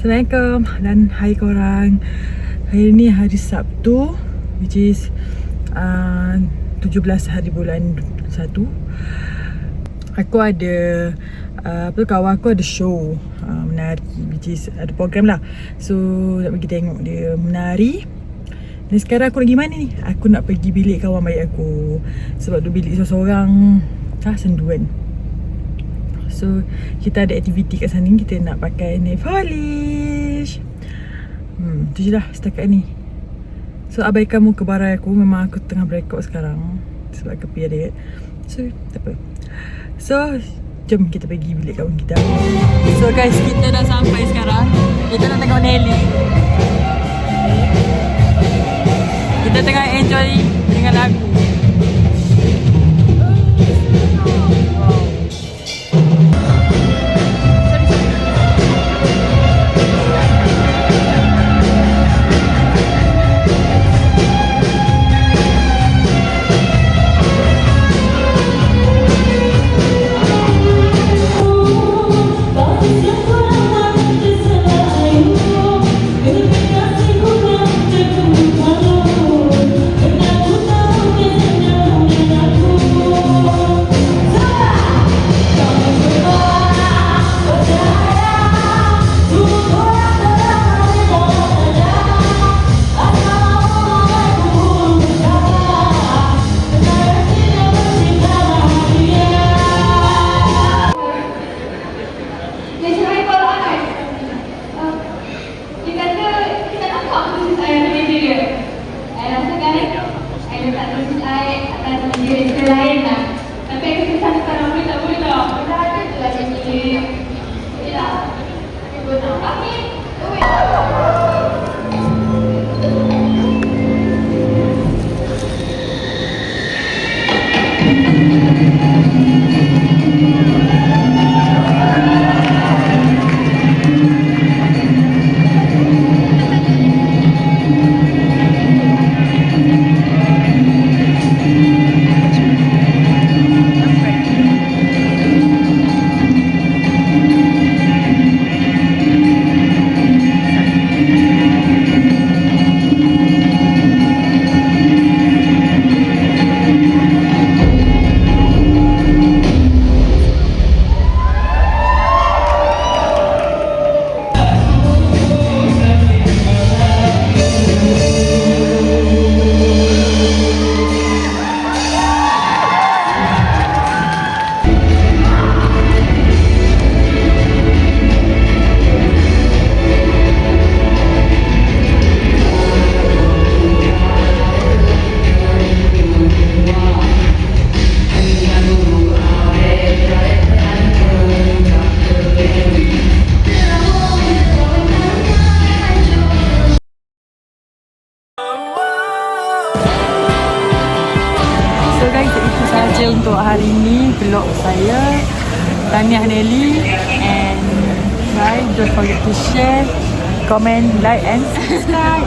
Assalamualaikum dan hai korang. Hari ni hari Sabtu, which is 17 hari bulan 1. Aku ada kawan aku ada show menari, which is ada program lah. So nak pergi tengok dia menari. Dan sekarang aku lagi mana ni? Aku nak pergi bilik kawan baik aku. Sebab tu bilik seorang-seorang sendu kan. So kita ada aktiviti kat sana. Kita nak pakai nail polish. Tu je lah setakat ni. So abaikan muka barai aku. Memang aku tengah berekod sekarang sebab ke period. So tak apa. So jom kita pergi bilik kawan kita. So guys, kita dah sampai sekarang. Kita nak tengok Nelly. Kita tengah enjoy dengan lagu. Untuk hari ini vlog saya. Tahniah Nelly, and bye. Don't forget to share, comment, like and subscribe.